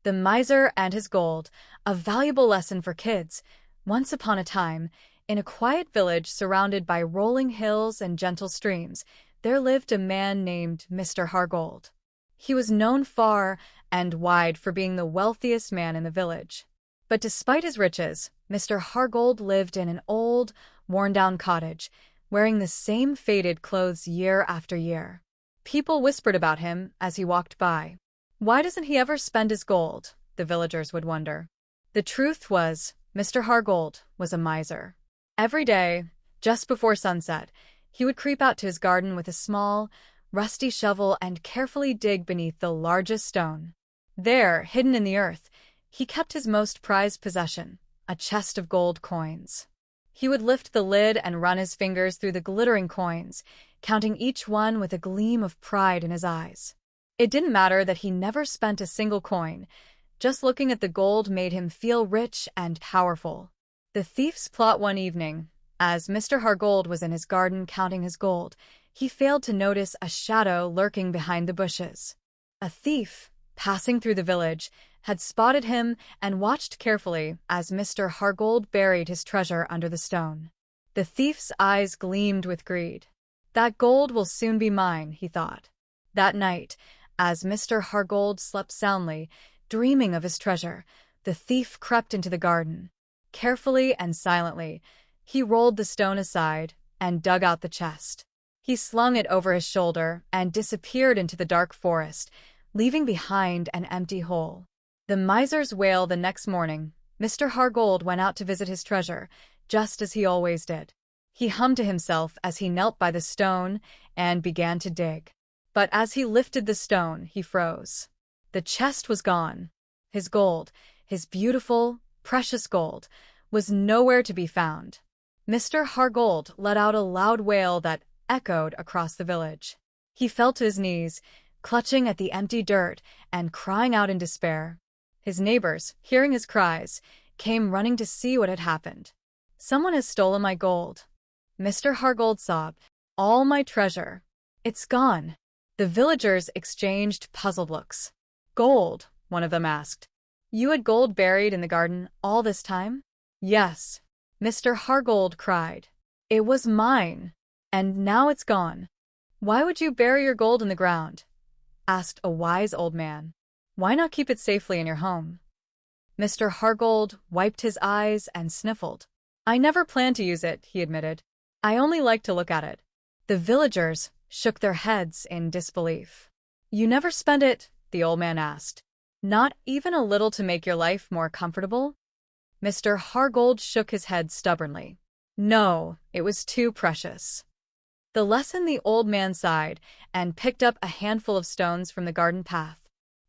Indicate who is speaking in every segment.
Speaker 1: The Miser and His Gold, a valuable lesson for kids. Once upon a time, in a quiet village surrounded by rolling hills and gentle streams, there lived a man named Mr. Hargold. He was known far and wide for being the wealthiest man in the village. But despite his riches, Mr. Hargold lived in an old, worn-down cottage, wearing the same faded clothes year after year. People whispered about him as he walked by. Why doesn't he ever spend his gold? The villagers would wonder. The truth was, Mr. Hargold was a miser. Every day, just before sunset, he would creep out to his garden with a small, rusty shovel and carefully dig beneath the largest stone. There, hidden in the earth, he kept his most prized possession, a chest of gold coins. He would lift the lid and run his fingers through the glittering coins, counting each one with a gleam of pride in his eyes. It didn't matter that he never spent a single coin. Just looking at the gold made him feel rich and powerful. The thief's plot one evening. As Mr. Hargold was in his garden counting his gold, he failed to notice a shadow lurking behind the bushes. A thief, passing through the village, had spotted him and watched carefully as Mr. Hargold buried his treasure under the stone. The thief's eyes gleamed with greed. That gold will soon be mine, he thought. That night, as Mr. Hargold slept soundly, dreaming of his treasure, the thief crept into the garden. Carefully and silently, he rolled the stone aside and dug out the chest. He slung it over his shoulder and disappeared into the dark forest, leaving behind an empty hole. The miser's wail the next morning. Mr. Hargold went out to visit his treasure, just as he always did. He hummed to himself as he knelt by the stone and began to dig. But as he lifted the stone, he froze. The chest was gone. His gold, his beautiful, precious gold, was nowhere to be found. Mr. Hargold let out a loud wail that echoed across the village. He fell to his knees, clutching at the empty dirt and crying out in despair. His neighbors, hearing his cries, came running to see what had happened. "Someone has stolen my gold." Mr. Hargold sobbed. "All my treasure. It's gone." The villagers exchanged puzzled looks. "Gold?" one of them asked. "You had gold buried in the garden all this time?" "Yes," Mr. Hargold cried. "It was mine, and now it's gone." "Why would you bury your gold in the ground?" asked a wise old man. "Why not keep it safely in your home?" Mr. Hargold wiped his eyes and sniffled. "I never planned to use it," he admitted. "I only like to look at it." The villagers shook their heads in disbelief. "You never spend it?" the old man asked. "Not even a little to make your life more comfortable?" Mr. Hargold shook his head stubbornly. "No, it was too precious." The lesson. The old man sighed and picked up a handful of stones from the garden path.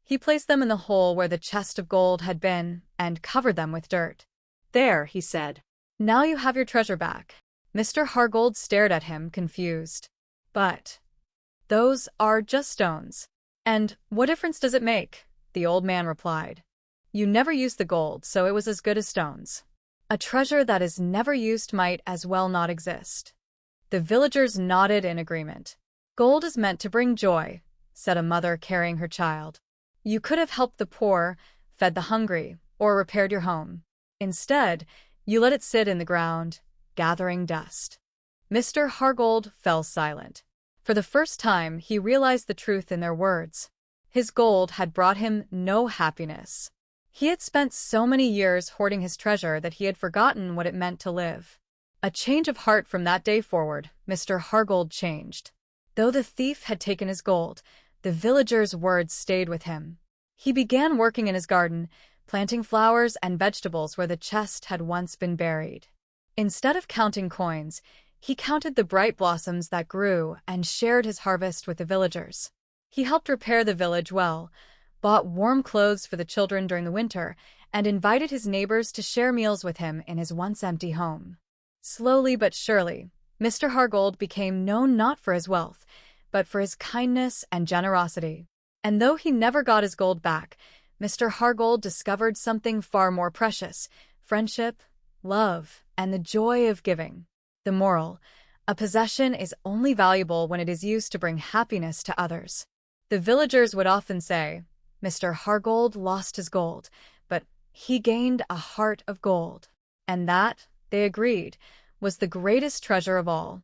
Speaker 1: He placed them in the hole where the chest of gold had been and covered them with dirt. "There," he said. "Now you have your treasure back." Mr. Hargold stared at him, confused. "But those are just stones. And what difference does it make?" the old man replied. "You never used the gold, so it was as good as stones. A treasure that is never used might as well not exist." The villagers nodded in agreement. "Gold is meant to bring joy," said a mother carrying her child. "You could have helped the poor, fed the hungry, or repaired your home. Instead, you let it sit in the ground, gathering dust." Mr. Hargold fell silent. For the first time, he realized the truth in their words. His gold had brought him no happiness. He had spent so many years hoarding his treasure that he had forgotten what it meant to live. A change of heart. From that day forward, Mr. Hargold changed. Though the thief had taken his gold, the villagers' words stayed with him. He began working in his garden, planting flowers and vegetables where the chest had once been buried. Instead of counting coins, he counted the bright blossoms that grew and shared his harvest with the villagers. He helped repair the village well, bought warm clothes for the children during the winter, and invited his neighbors to share meals with him in his once empty home. Slowly but surely, Mr. Hargold became known not for his wealth, but for his kindness and generosity. And though he never got his gold back, Mr. Hargold discovered something far more precious: friendship, love, and the joy of giving. The moral: a possession is only valuable when it is used to bring happiness to others. The villagers would often say, Mr. Hargold lost his gold, but he gained a heart of gold. And that, they agreed, was the greatest treasure of all.